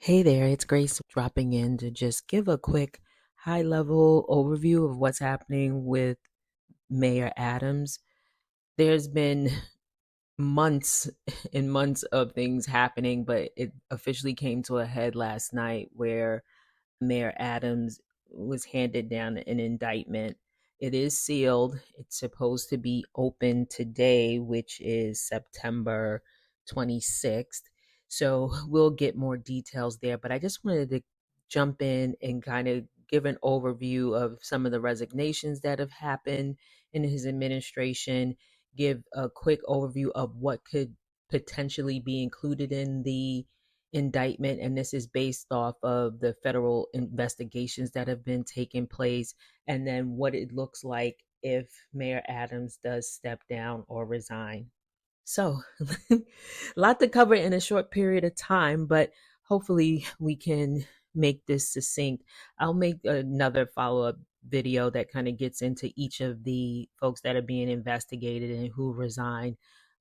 Hey there, it's Grace dropping in to just give a quick high level overview of what's happening with Mayor Adams. There's been months and months of things happening, but it officially came to a head last night where Mayor Adams was handed down an indictment. It is sealed. It's supposed to be open today, which is September 26th. So we'll get more details there. But I just wanted to jump in and kind of give an overview of some of the resignations that have happened in his administration, give a quick overview of what could potentially be included in the indictment, and this is based off of the federal investigations that have been taking place, and then what it looks like if Mayor Adams does step down or resign. So, a lot to cover in a short period of time, but hopefully we can make this succinct. I'll make another follow up video that kind of gets into each of the folks that are being investigated and who resigned.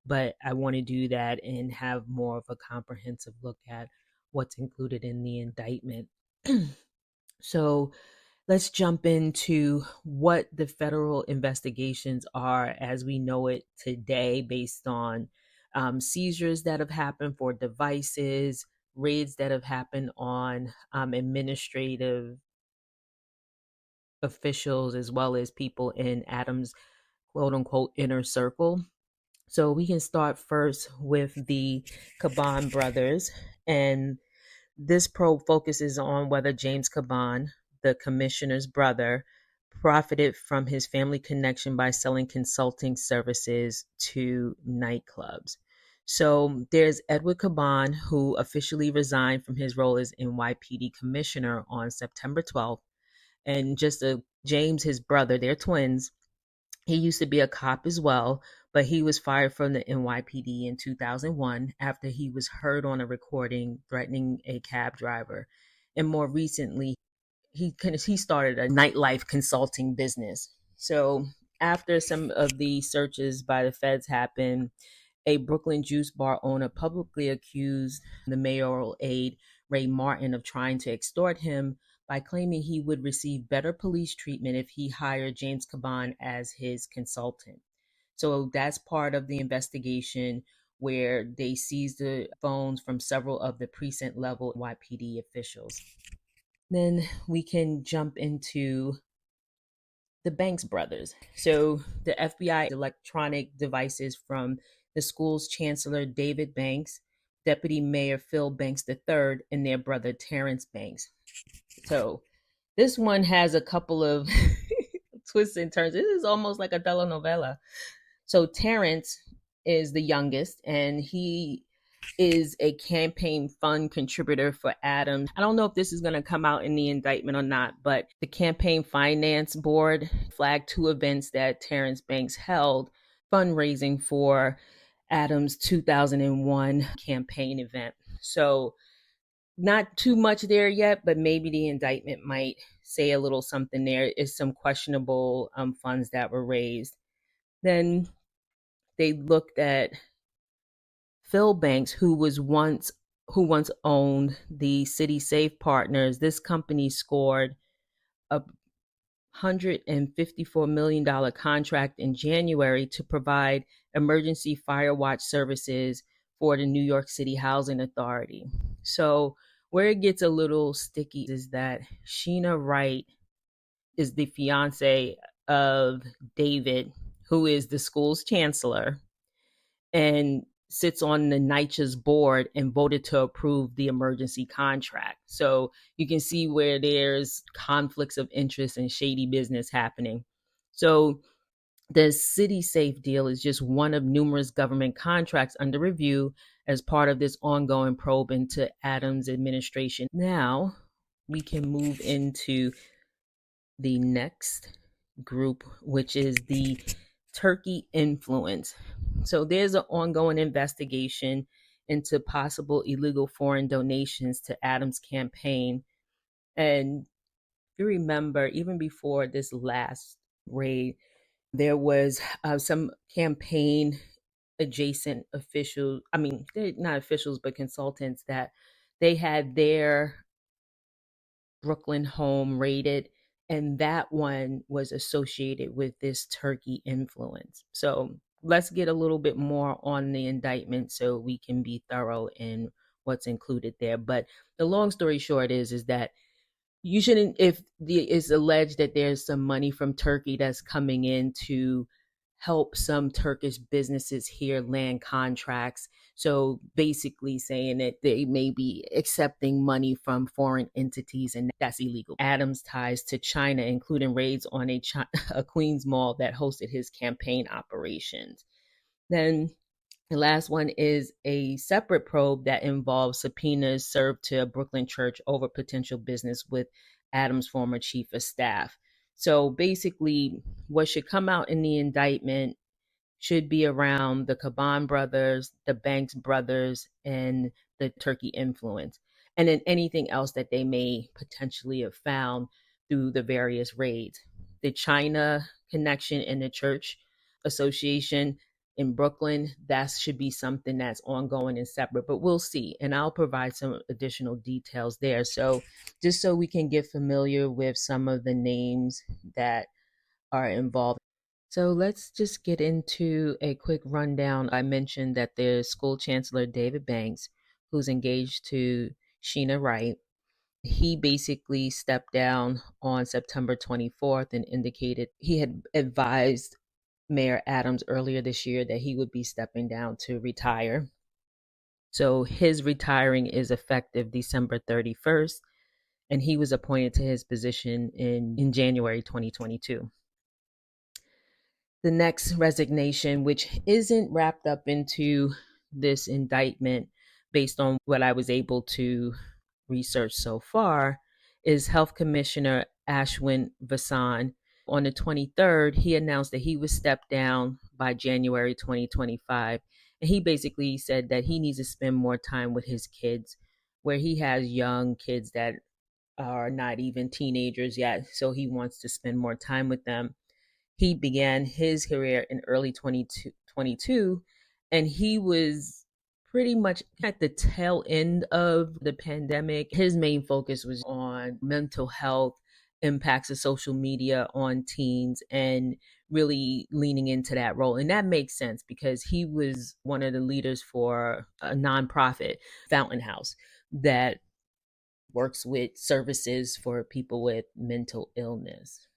But I want to do that and have more of a comprehensive look at what's included in the indictment. So, let's jump into what the federal investigations are as we know it today, based on seizures that have happened for devices, raids that have happened on administrative officials, as well as people in Adams' quote unquote inner circle. So we can start first with the Caban brothers, and this probe focuses on whether James Caban, the commissioner's brother, profited from his family connection by selling consulting services to nightclubs. So there's Edward Caban, who officially resigned from his role as NYPD commissioner on September 12th. And James, his brother, they're twins. He used to be a cop as well, but he was fired from the NYPD in 2001 after he was heard on a recording threatening a cab driver. And more recently, he started a nightlife consulting business. So after some of the searches by the feds happened, a Brooklyn juice bar owner publicly accused the mayoral aide, Ray Martin, of trying to extort him by claiming he would receive better police treatment if he hired James Caban as his consultant. So that's part of the investigation where they seized the phones from several of the precinct level YPD officials. Then we can jump into the Banks brothers. So the FBI electronic devices from the school's chancellor, David Banks, Deputy Mayor Phil Banks III, and their brother, Terrence Banks. So this one has a couple of twists and turns. This is almost like a telenovela. So Terrence is the youngest, and he is a campaign fund contributor for Adams. I don't know if this is going to come out in the indictment or not, but the Campaign Finance Board flagged two events that Terrence Banks held fundraising for Adams' 2001 campaign event. So not too much there yet, but maybe the indictment might say a little something. There is some questionable funds that were raised. Then they looked at Phil Banks, who once owned the City Safe Partners. This company scored a $154 million contract in January to provide emergency fire watch services for the New York City Housing Authority. So where it gets a little sticky is that Sheena Wright is the fiance of David, who is the school's chancellor, and sits on the NYCHA's board and voted to approve the emergency contract. So you can see where there's conflicts of interest and shady business happening. So the City Safe deal is just one of numerous government contracts under review as part of this ongoing probe into Adams' administration. Now we can move into the next group, which is the Turkey influence. So there's an ongoing investigation into possible illegal foreign donations to Adams' campaign. And if you remember, even before this last raid, there was some campaign adjacent officials, I mean, they're not officials, but consultants that they had their Brooklyn home raided, and that one was associated with this Turkey influence. So let's get a little bit more on the indictment so we can be thorough in what's included there. But the long story short is that you shouldn't, if it's alleged that there's some money from Turkey that's coming in to help some Turkish businesses here land contracts. So basically saying that they may be accepting money from foreign entities, and that's illegal. Adams' ties to China, including raids on a Queens mall that hosted his campaign operations. Then the last one is a separate probe that involves subpoenas served to a Brooklyn church over potential business with Adams' former chief of staff. So basically, what should come out in the indictment should be around the Caban brothers, the Banks brothers, and the Turkey influence, and then anything else that they may potentially have found through the various raids. The China connection and the church association in Brooklyn, that should be something that's ongoing and separate, but we'll see. And I'll provide some additional details there. So just so we can get familiar with some of the names that are involved. So let's just get into a quick rundown. I mentioned that there's school chancellor David Banks, who's engaged to Sheena Wright. He basically stepped down on September 24th and indicated he had advised Mayor Adams earlier this year that he would be stepping down to retire. So his retiring is effective December 31st, and he was appointed to his position in January 2022. The next resignation, which isn't wrapped up into this indictment based on what I was able to research so far, is Health Commissioner Ashwin Vasan. On the 23rd, he announced that he would step down by January 2025. And he basically said that he needs to spend more time with his kids, where he has young kids that are not even teenagers yet. So he wants to spend more time with them. He began his career in early 2022, and he was pretty much at the tail end of the pandemic. His main focus was on mental health, impacts of social media on teens, and really leaning into that role. And that makes sense because he was one of the leaders for a nonprofit, Fountain House, that works with services for people with mental illness.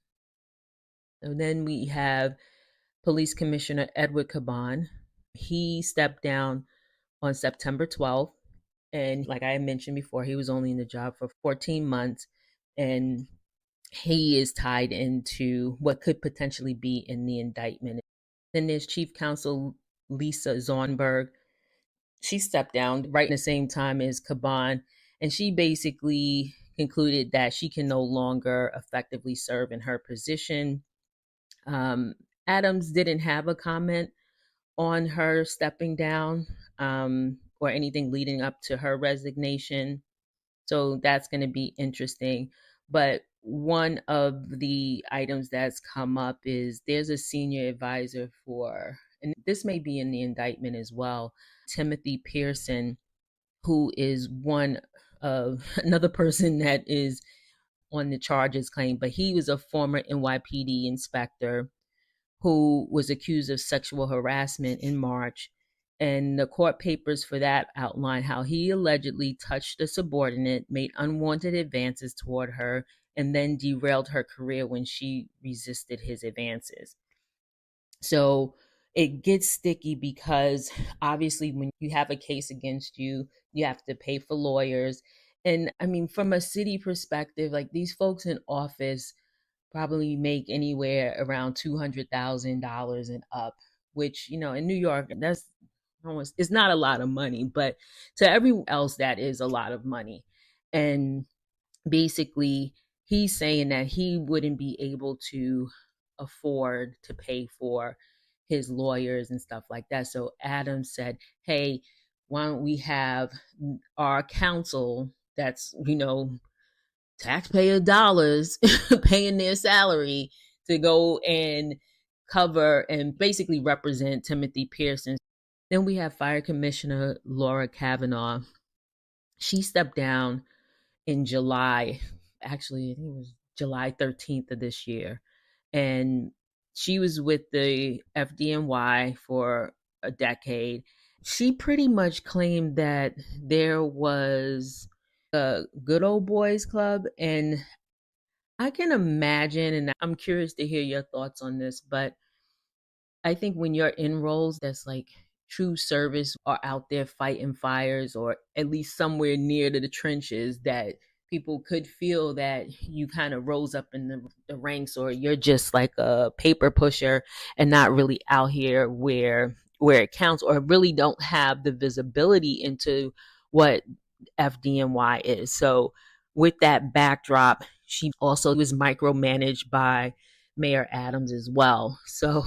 And then we have Police Commissioner Edward Caban. He stepped down on September 12th. And like I mentioned before, he was only in the job for 14 months. And he is tied into what could potentially be in the indictment. Then there's Chief Counsel Lisa Zornberg. She stepped down right in the same time as Caban. And she basically concluded that she can no longer effectively serve in her position. Adams didn't have a comment on her stepping down or anything leading up to her resignation. So that's going to be interesting. But one of the items that's come up is there's a senior advisor for, and this may be in the indictment as well, Timothy Pearson, who is one of another person that is on the charges claim, but he was a former NYPD inspector who was accused of sexual harassment in March. And the court papers for that outline how he allegedly touched a subordinate, made unwanted advances toward her, and then derailed her career when she resisted his advances. So it gets sticky because obviously when you have a case against you, you have to pay for lawyers. And I mean, from a city perspective, like these folks in office probably make anywhere around $200,000 and up, which, you know, in New York, that's almost, it's not a lot of money, but to everyone else, that is a lot of money. And basically, he's saying that he wouldn't be able to afford to pay for his lawyers and stuff like that. So Adam said, hey, why don't we have our counsel that's, you know, taxpayer dollars paying their salary to go and cover and basically represent Timothy Pearson. Then we have Fire Commissioner Laura Kavanaugh. She stepped down in July. Actually, I think it was July 13th of this year. And she was with the FDNY for a decade. She pretty much claimed that there was a good old boys club. And I can imagine, and I'm curious to hear your thoughts on this, but I think when you're in roles that's like true service or out there fighting fires or at least somewhere near to the trenches, that people could feel that you kind of rose up in the ranks, or you're just like a paper pusher and not really out here where it counts, or really don't have the visibility into what FDNY is. So with that backdrop, she also was micromanaged by Mayor Adams as well. So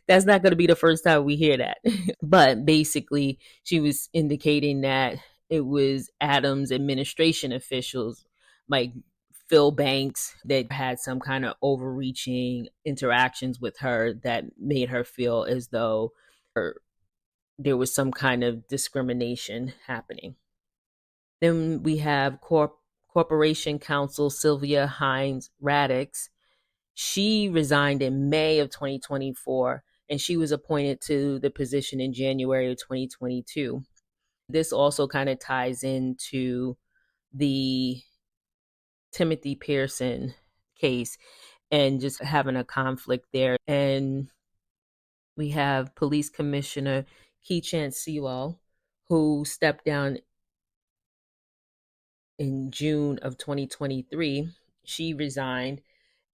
that's not going to be the first time we hear that. But basically, she was indicating that it was Adams' administration officials, like Phil Banks, that had some kind of overreaching interactions with her that made her feel as though there was some kind of discrimination happening. Then we have Corporation Counsel Sylvia Hines Radix. She resigned in May of 2024, and she was appointed to the position in January of 2022. This also kind of ties into the Timothy Pearson case and just having a conflict there. And we have Police Commissioner Keechant Sewell, who stepped down in June of 2023. She resigned,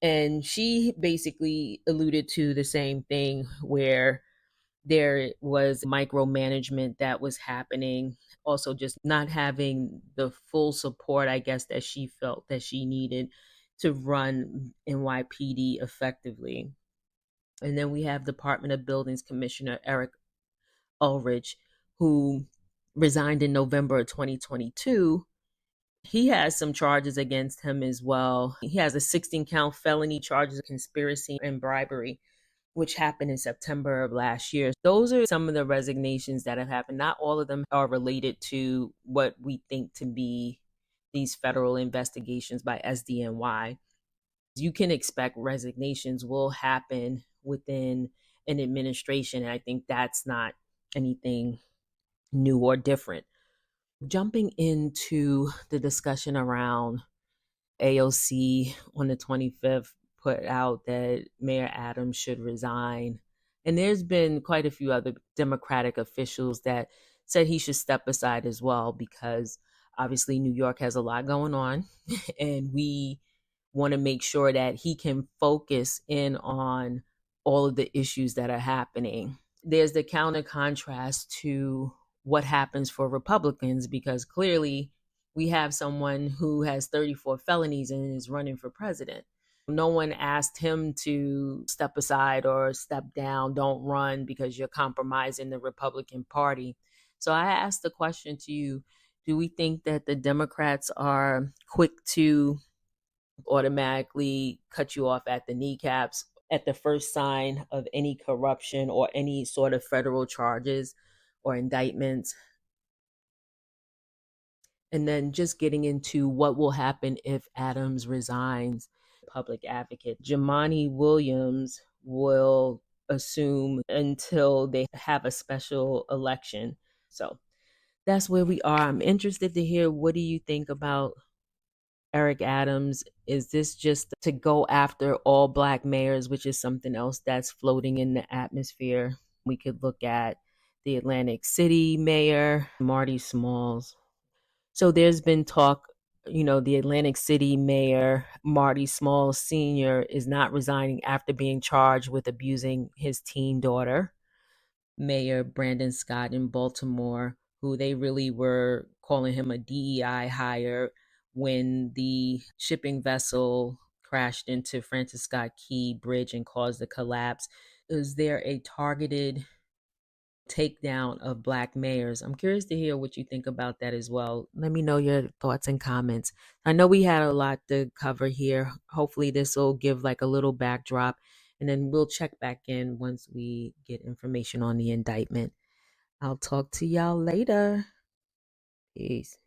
and she basically alluded to the same thing, where there was micromanagement that was happening, also just not having the full support, I guess, that she felt that she needed to run NYPD effectively. And then we have Department of Buildings Commissioner Eric Ulrich, who resigned in November of 2022. He has some charges against him as well. He has a 16 count felony charges of conspiracy and bribery, which happened in September of last year. Those are some of the resignations that have happened. Not all of them are related to what we think to be these federal investigations by SDNY. You can expect resignations will happen within an administration. And I think that's not anything new or different. Jumping into the discussion around AOC on the 25th put out that Mayor Adams should resign. And there's been quite a few other Democratic officials that said he should step aside as well, because obviously New York has a lot going on and we want to make sure that he can focus in on all of the issues that are happening. There's the counter contrast to what happens for Republicans, because clearly we have someone who has 34 felonies and is running for president. No one asked him to step aside or step down, don't run because you're compromising the Republican Party. So I asked the question to you: do we think that the Democrats are quick to automatically cut you off at the kneecaps at the first sign of any corruption or any sort of federal charges or indictments? And then just getting into what will happen if Adams resigns. Public advocate Jamani Williams will assume until they have a special election. So that's where we are. I'm interested to hear, what do you think about Eric Adams? Is this just to go after all Black mayors, which is something else that's floating in the atmosphere? We could look at the Atlantic City mayor, Marty Smalls. So there's been talk, the Atlantic City mayor, Marty Smalls Sr., is not resigning after being charged with abusing his teen daughter. Mayor Brandon Scott in Baltimore, who they really were calling him a DEI hire when the shipping vessel crashed into Francis Scott Key Bridge and caused the collapse. Is there a targeted takedown of Black mayors? I'm curious to hear what you think about that as well. Let me know your thoughts and comments. I know we had a lot to cover here. Hopefully this will give like a little backdrop, and then we'll check back in once we get information on the indictment. I'll talk to y'all later. Peace.